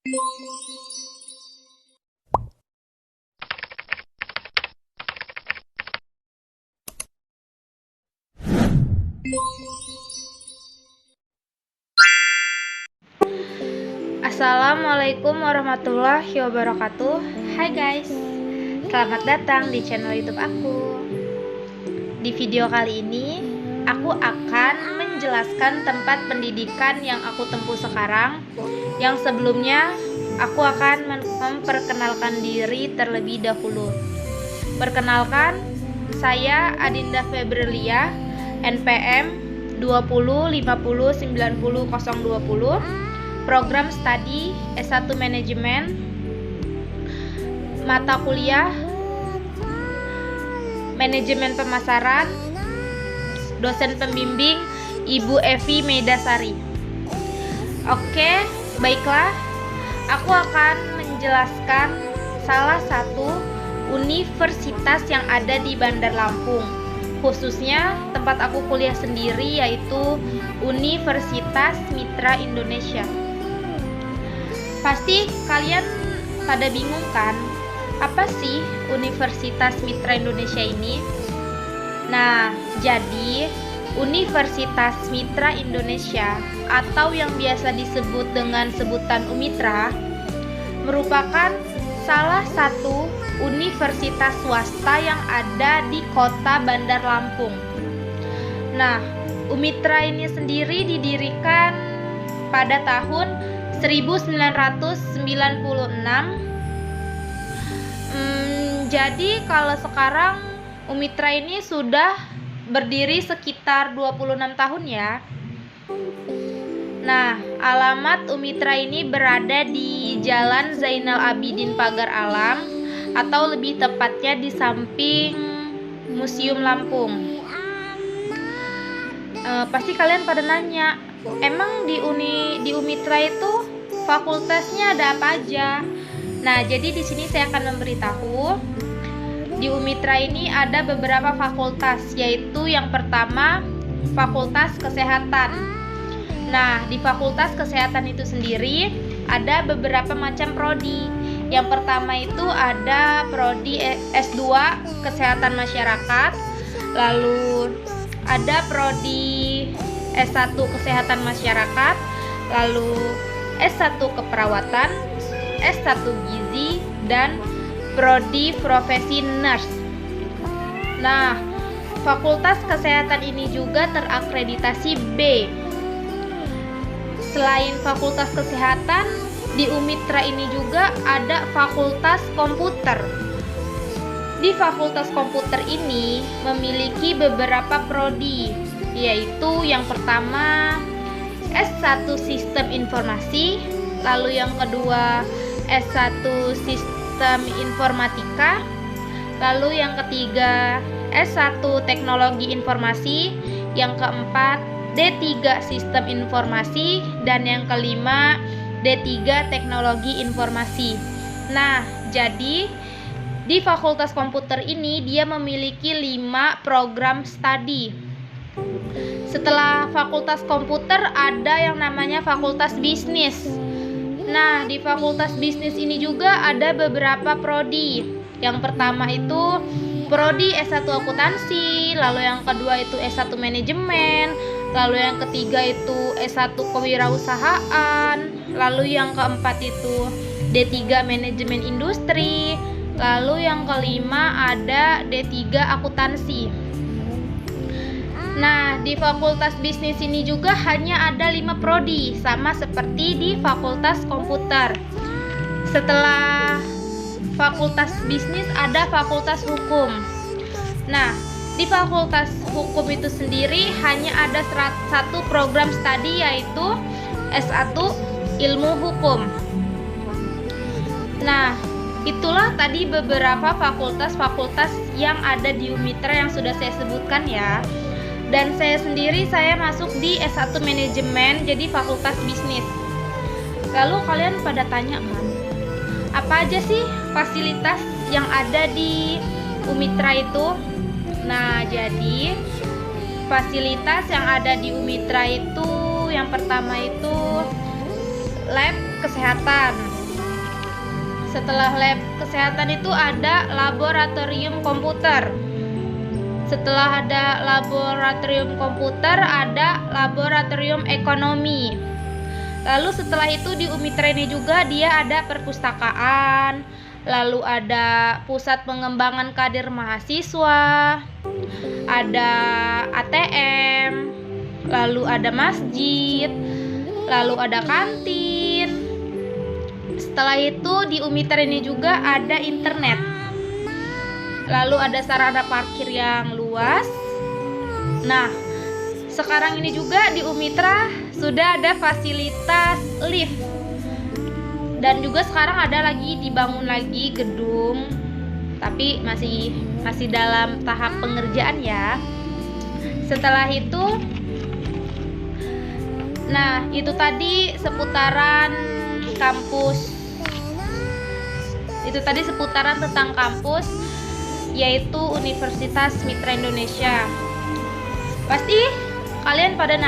Assalamualaikum warahmatullahi wabarakatuh. Hai guys, selamat datang di channel YouTube aku. Di video kali ini, aku akan menjelaskan tempat pendidikan yang aku tempuh sekarang. Yang sebelumnya, aku akan memperkenalkan diri terlebih dahulu. Perkenalkan, saya Adinda Febrilia, NPM 2050900020, program studi S1 Manajemen, mata kuliah Manajemen Pemasaran, dosen pembimbing Ibu Evi Meidasari. Oke, baiklah, aku akan menjelaskan salah satu universitas yang ada di Bandar Lampung, khususnya tempat aku kuliah sendiri, yaitu Universitas Mitra Indonesia. Pasti kalian pada bingung kan, apa sih Universitas Mitra Indonesia ini? Nah, jadi Universitas Mitra Indonesia atau yang biasa disebut dengan sebutan UMITRA merupakan salah satu universitas swasta yang ada di kota Bandar Lampung. Nah, UMITRA ini sendiri didirikan pada tahun 1996. Jadi kalau sekarang UMITRA ini sudah berdiri sekitar 26 tahun ya. Nah, alamat UMITRA ini berada di Jalan Zainal Abidin Pagar Alam, atau lebih tepatnya di samping Museum Lampung. Pasti kalian pada nanya, emang di UMITRA itu fakultasnya ada apa aja? Nah, jadi di sini saya akan memberitahu di UMITRA ini ada beberapa fakultas, yaitu yang pertama Fakultas Kesehatan. Nah, di Fakultas Kesehatan itu sendiri ada beberapa macam prodi. Yang pertama itu ada prodi S2 Kesehatan Masyarakat, lalu ada prodi S1 Kesehatan Masyarakat, lalu S1 Keperawatan, S1 Gizi, dan prodi Profesi Nurse. Nah, Fakultas Kesehatan ini juga terakreditasi B. Selain Fakultas Kesehatan, di UMITRA ini juga ada Fakultas Komputer. Di Fakultas Komputer ini memiliki beberapa prodi, yaitu yang pertama S1 Sistem Informasi, lalu yang kedua S1 Sistem Informatika, lalu yang ketiga S1 Teknologi Informasi, yang keempat D3 Sistem Informasi, dan yang kelima D3 Teknologi Informasi. Nah, jadi di Fakultas Komputer ini dia memiliki 5 program studi. Setelah Fakultas Komputer ada yang namanya Fakultas Bisnis. Nah, di Fakultas Bisnis ini juga ada beberapa prodi. Yang pertama itu prodi S1 Akuntansi, lalu yang kedua itu S1 Manajemen, lalu yang ketiga itu S1 Kewirausahaan, lalu yang keempat itu D3 Manajemen Industri, lalu yang kelima ada D3 Akuntansi. Nah, di Fakultas Bisnis ini juga hanya ada 5 prodi, sama seperti di Fakultas Komputer. Setelah Fakultas Bisnis ada Fakultas Hukum. Nah, di Fakultas Hukum itu sendiri hanya ada satu program studi, yaitu S1 Ilmu Hukum. Nah, itulah tadi beberapa fakultas-fakultas yang ada di UMITRA yang sudah saya sebutkan ya. Dan saya sendiri masuk di S1 Manajemen, jadi Fakultas Bisnis. Lalu kalian pada tanya kan, apa aja sih fasilitas yang ada di UMITRA itu? Nah, jadi fasilitas yang ada di UMITRA itu yang pertama itu lab kesehatan. Setelah lab kesehatan itu ada laboratorium komputer. Setelah ada laboratorium komputer, ada laboratorium ekonomi. Lalu setelah itu di UMITRA ini juga dia ada perpustakaan, lalu ada pusat pengembangan kader mahasiswa, ada ATM, lalu ada masjid, lalu ada kantin. Setelah itu di UMITRA ini juga ada internet. Lalu ada sarana parkir yang luas. Nah, sekarang ini juga di UMITRA sudah ada fasilitas lift. Dan juga sekarang ada lagi dibangun lagi gedung, tapi masih dalam tahap pengerjaan ya. Setelah itu, nah itu tadi seputaran kampus. Itu tadi seputaran tentang kampus, yaitu Universitas Mitra Indonesia. Pasti kalian pada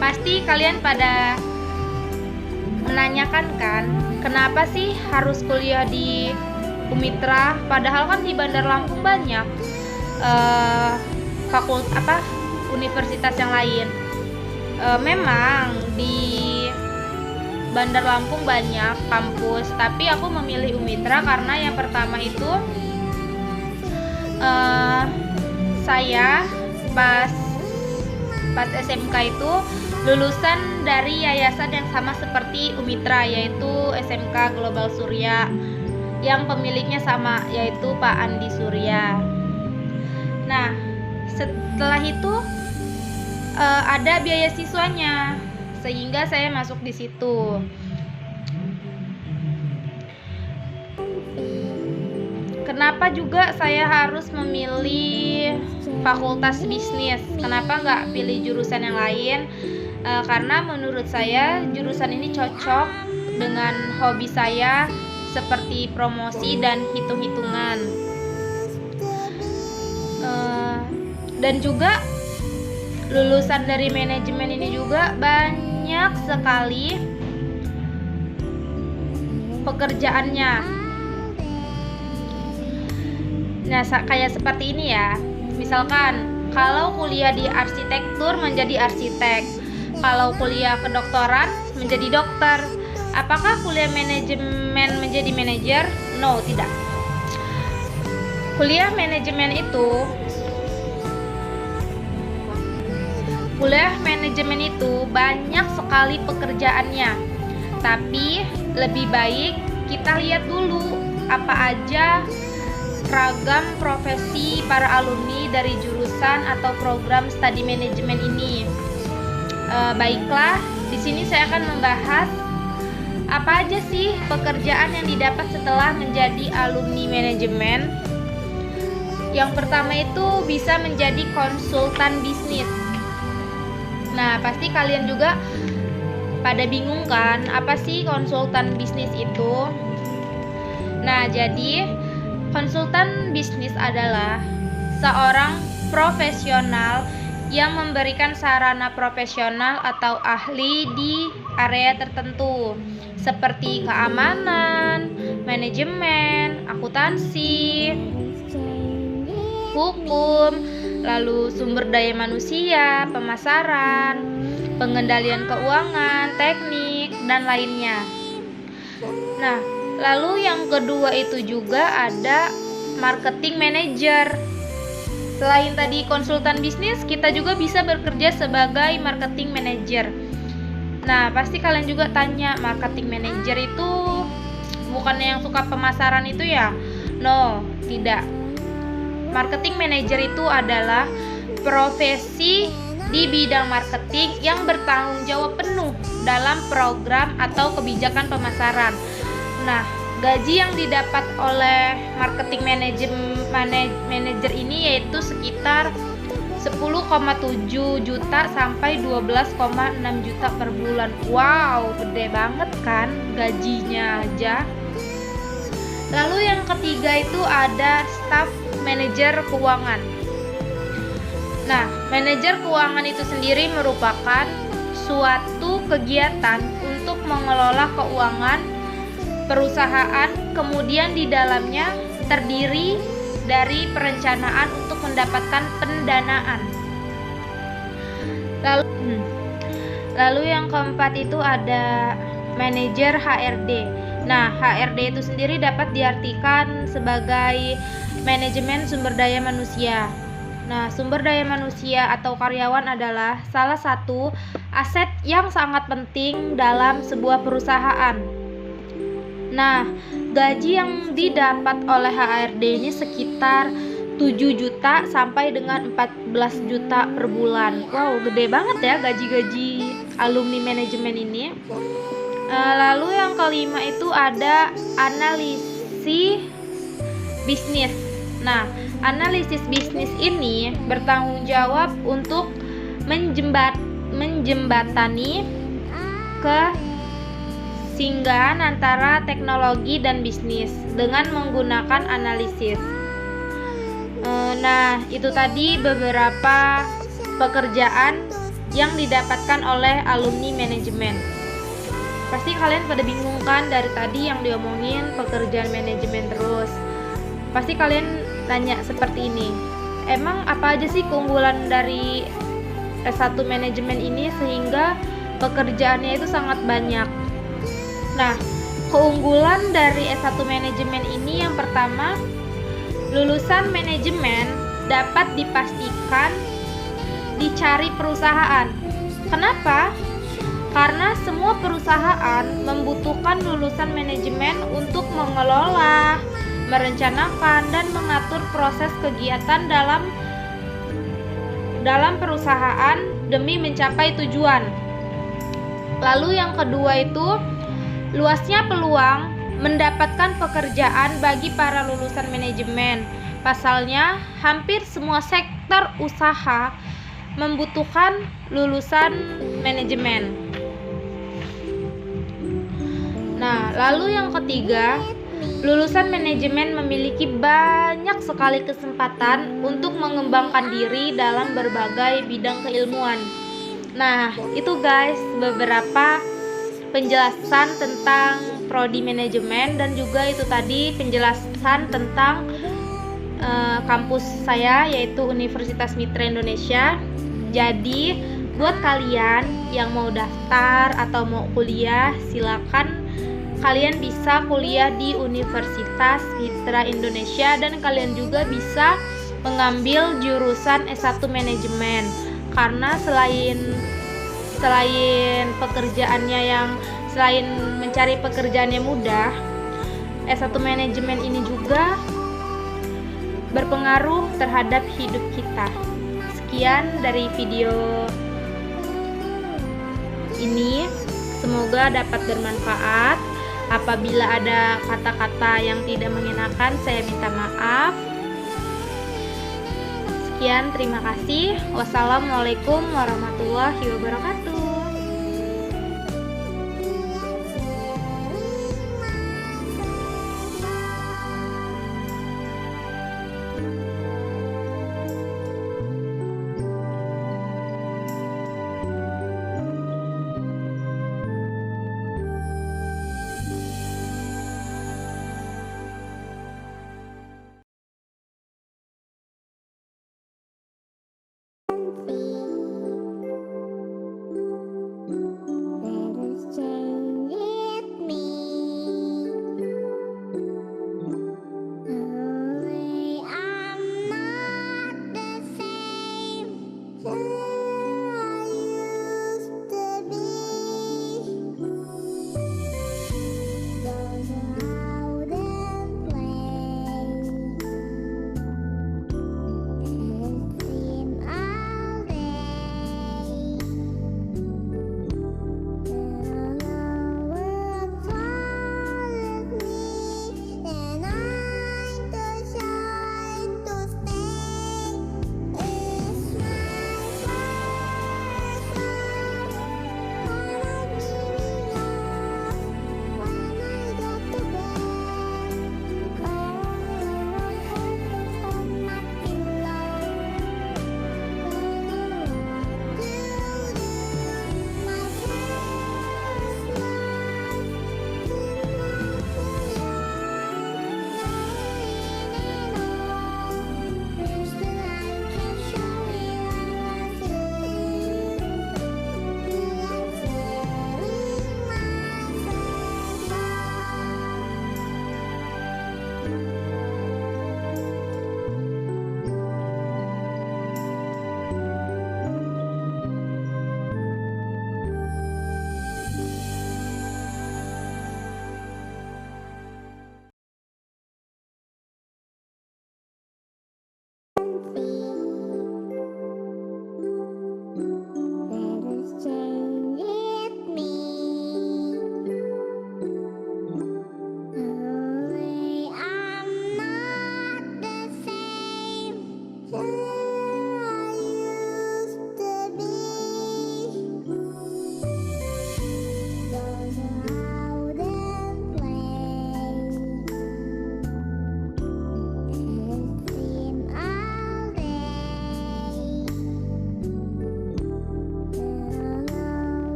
pasti kalian pada menanyakan kan, kenapa sih harus kuliah di UMITRA, padahal kan di Bandar Lampung banyak universitas yang lain. Memang di Bandar Lampung banyak kampus, tapi aku memilih UMITRA karena yang pertama itu saya pas SMK itu lulusan dari yayasan yang sama seperti UMITRA, yaitu SMK Global Surya, yang pemiliknya sama, yaitu Pak Andi Surya. Nah, setelah itu ada biaya siswanya, sehingga saya masuk di situ. Kenapa juga saya harus memilih fakultas bisnis? Kenapa nggak pilih jurusan yang lain? Karena menurut saya jurusan ini cocok dengan hobi saya, seperti promosi dan hitung-hitungan. Dan juga lulusan dari manajemen ini juga banyak sekali pekerjaannya. Nah, kayak seperti ini ya. Misalkan kalau kuliah di arsitektur menjadi arsitek, kalau kuliah kedokteran menjadi dokter. Apakah kuliah manajemen menjadi manajer? No, tidak. Kuliah manajemen itu banyak sekali pekerjaannya. Tapi lebih baik kita lihat dulu apa aja ragam profesi para alumni dari jurusan atau program studi manajemen ini. Baiklah, di sini saya akan membahas apa aja sih pekerjaan yang didapat setelah menjadi alumni manajemen. Yang pertama itu bisa menjadi konsultan bisnis. Nah, pasti kalian juga pada bingung kan, apa sih konsultan bisnis itu? Nah, jadi konsultan bisnis adalah seorang profesional yang memberikan sarana profesional atau ahli di area tertentu seperti keamanan, manajemen, akuntansi, hukum, lalu sumber daya manusia, pemasaran, pengendalian keuangan, teknik, dan lainnya. Nah, lalu yang kedua itu juga ada marketing manager. Selain tadi konsultan bisnis, kita juga bisa bekerja sebagai marketing manager. Nah, pasti kalian juga tanya, marketing manager itu bukannya yang suka pemasaran itu ya? No, tidak. Marketing manager itu adalah profesi di bidang marketing yang bertanggung jawab penuh dalam program atau kebijakan pemasaran. Nah, gaji yang didapat oleh marketing manager ini yaitu sekitar 10,7 juta sampai 12,6 juta per bulan. Wow, gede banget kan gajinya aja. Lalu yang ketiga itu ada staff manajer keuangan. Nah, manajer keuangan itu sendiri merupakan suatu kegiatan untuk mengelola keuangan perusahaan, kemudian di dalamnya terdiri dari perencanaan untuk mendapatkan pendanaan. Lalu yang keempat itu ada manajer HRD. Nah, HRD itu sendiri dapat diartikan sebagai manajemen sumber daya manusia. Nah, sumber daya manusia atau karyawan adalah salah satu aset yang sangat penting dalam sebuah perusahaan. Nah, gaji yang didapat oleh HRD ini sekitar 7 juta sampai dengan 14 juta per bulan. Wow, gede banget ya gaji-gaji alumni manajemen ini. Lalu yang kelima itu ada analisis bisnis. Nah, analisis bisnis ini bertanggung jawab untuk menjembatani kesinggahan antara teknologi dan bisnis dengan menggunakan analisis. Nah, itu tadi beberapa pekerjaan yang didapatkan oleh alumni manajemen. Pasti kalian pada bingung kan dari tadi yang diomongin pekerjaan manajemen terus. Pasti kalian tanya seperti ini. Emang apa aja sih keunggulan dari S1 manajemen ini sehingga pekerjaannya itu sangat banyak? Nah, keunggulan dari S1 manajemen ini yang pertama, lulusan manajemen dapat dipastikan dicari perusahaan. Kenapa? Karena semua perusahaan membutuhkan lulusan manajemen untuk mengelola, merencanakan, dan mengatur proses kegiatan dalam perusahaan demi mencapai tujuan. Lalu yang kedua itu, luasnya peluang mendapatkan pekerjaan bagi para lulusan manajemen. Pasalnya, hampir semua sektor usaha membutuhkan lulusan manajemen. Nah, lalu yang ketiga, lulusan manajemen memiliki banyak sekali kesempatan untuk mengembangkan diri dalam berbagai bidang keilmuan. Nah, itu guys beberapa penjelasan tentang prodi manajemen, dan juga itu tadi penjelasan tentang kampus saya, yaitu Universitas Mitra Indonesia. Jadi buat kalian yang mau daftar atau mau kuliah, silakan kalian bisa kuliah di Universitas Mitra Indonesia, dan kalian juga bisa mengambil jurusan S1 manajemen. Karena selain pekerjaannya selain mencari pekerjaannya mudah, S1 manajemen ini juga berpengaruh terhadap hidup kita. Sekian dari video ini, semoga dapat bermanfaat. Apabila ada kata-kata yang tidak mengenakan, saya minta maaf. Sekian, terima kasih. Wassalamualaikum warahmatullahi wabarakatuh.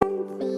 cantik.